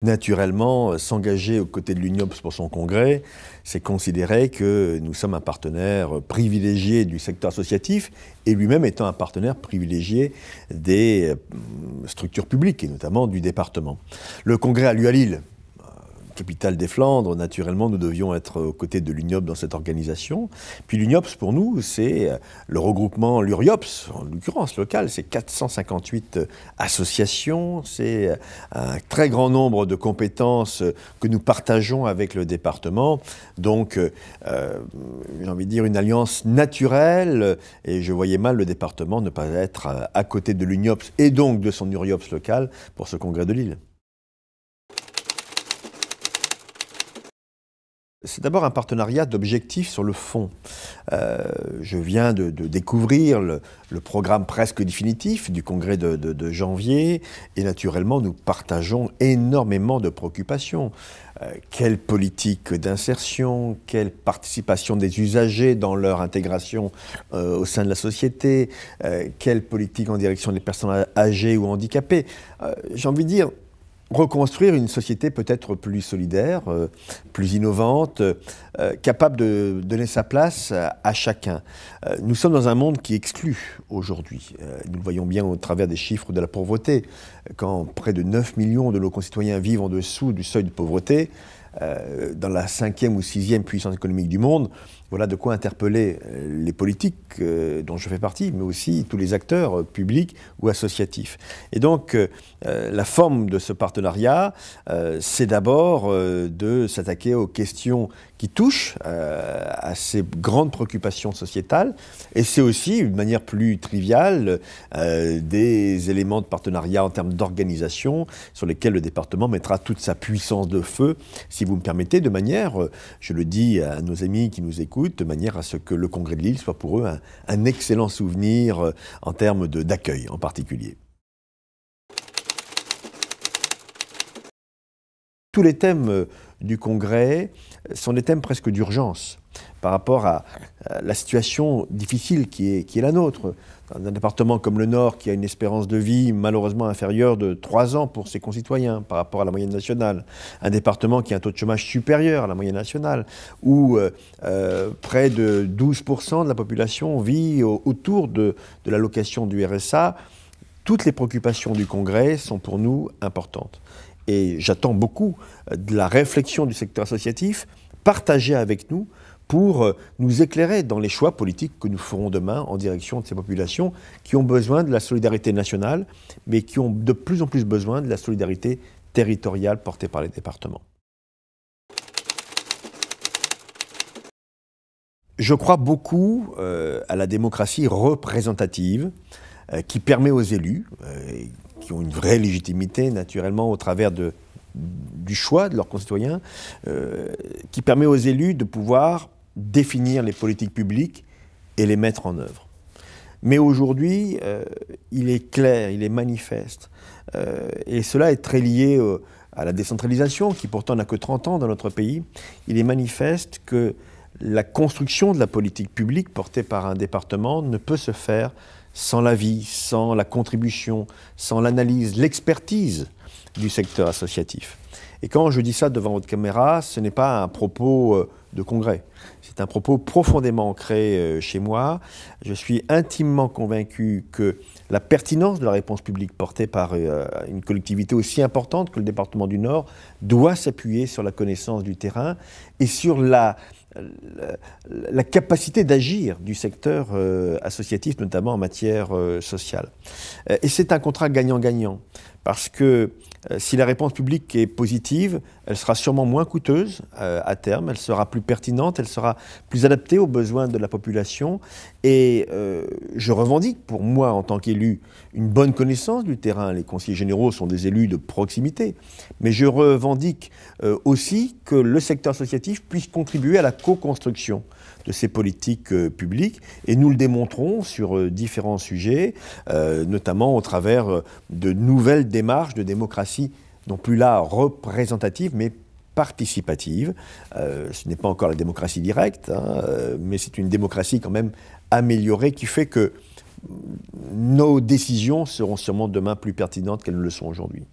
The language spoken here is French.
naturellement, s'engager aux côtés de l'UNIOPS pour son congrès, c'est considérer que nous sommes un partenaire privilégié du secteur associatif et lui-même étant un partenaire privilégié des structures publiques et notamment du département. Le congrès a lieu à Lille, capitale des Flandres. Naturellement, nous devions être aux côtés de l'UNIOPS dans cette organisation. Puis l'UNIOPS, pour nous, c'est le regroupement, l'URIOPS, en l'occurrence local, c'est 458 associations, c'est un très grand nombre de compétences que nous partageons avec le département. Donc, j'ai envie de dire une alliance naturelle, et je voyais mal le département ne pas être à côté de l'UNIOPS et donc de son URIOPS local pour ce congrès de Lille. C'est d'abord un partenariat d'objectifs sur le fond. Je viens de découvrir le programme presque définitif du congrès de janvier et naturellement nous partageons énormément de préoccupations. Quelle politique d'insertion, quelle participation des usagers dans leur intégration au sein de la société, quelle politique en direction des personnes âgées ou handicapées. J'ai envie de dire, reconstruire une société peut-être plus solidaire, plus innovante, capable de donner sa place à chacun. Nous sommes dans un monde qui exclut aujourd'hui. Nous le voyons bien au travers des chiffres de la pauvreté. Quand près de 9 millions de nos concitoyens vivent en dessous du seuil de pauvreté, dans la 5e ou 6e puissance économique du monde, voilà de quoi interpeller les politiques dont je fais partie, mais aussi tous les acteurs publics ou associatifs. Et donc, la forme de ce partenariat, c'est d'abord de s'attaquer aux questions qui touchent à ces grandes préoccupations sociétales, et c'est aussi, d'une manière plus triviale, des éléments de partenariat en termes d'organisation sur lesquels le département mettra toute sa puissance de feu, si vous me permettez, de manière, je le dis à nos amis qui nous écoutent, de manière à ce que le congrès de Lille soit pour eux un excellent souvenir en termes d'accueil en particulier. Tous les thèmes du congrès sont des thèmes presque d'urgence par rapport à la situation difficile qui est la nôtre. Dans un département comme le Nord, qui a une espérance de vie malheureusement inférieure de 3 ans pour ses concitoyens par rapport à la moyenne nationale, un département qui a un taux de chômage supérieur à la moyenne nationale, où près de 12% de la population vit autour de l'allocation du RSA, toutes les préoccupations du Congrès sont pour nous importantes. Et j'attends beaucoup de la réflexion du secteur associatif, partagée avec nous, pour nous éclairer dans les choix politiques que nous ferons demain en direction de ces populations qui ont besoin de la solidarité nationale, mais qui ont de plus en plus besoin de la solidarité territoriale portée par les départements. Je crois beaucoup à la démocratie représentative qui permet aux élus, qui ont une vraie légitimité naturellement au travers du choix de leurs concitoyens, qui permet aux élus de pouvoir définir les politiques publiques et les mettre en œuvre. Mais aujourd'hui, il est clair, il est manifeste, et cela est très lié à la décentralisation, qui pourtant n'a que 30 ans dans notre pays. Il est manifeste que la construction de la politique publique portée par un département ne peut se faire sans l'avis, sans la contribution, sans l'analyse, l'expertise du secteur associatif. Et quand je dis ça devant votre caméra, ce n'est pas un propos de congrès. C'est un propos profondément ancré chez moi. Je suis intimement convaincu que la pertinence de la réponse publique portée par une collectivité aussi importante que le département du Nord doit s'appuyer sur la connaissance du terrain et sur la capacité d'agir du secteur associatif, notamment en matière sociale. Et c'est un contrat gagnant-gagnant, parce que si la réponse publique est positive, elle sera sûrement moins coûteuse à terme, elle sera plus pertinente, elle sera plus adaptée aux besoins de la population. Et je revendique, pour moi en tant qu'élu, une bonne connaissance du terrain. Les conseillers généraux sont des élus de proximité. Mais je revendique aussi que le secteur associatif puisse contribuer à la co-construction de ces politiques publiques. Et nous le démontrons sur différents sujets, notamment au travers de nouvelles démarches de démocratie, non plus là représentative, mais participative. Ce n'est pas encore la démocratie directe, mais c'est une démocratie quand même améliorée qui fait que nos décisions seront sûrement demain plus pertinentes qu'elles ne le sont aujourd'hui.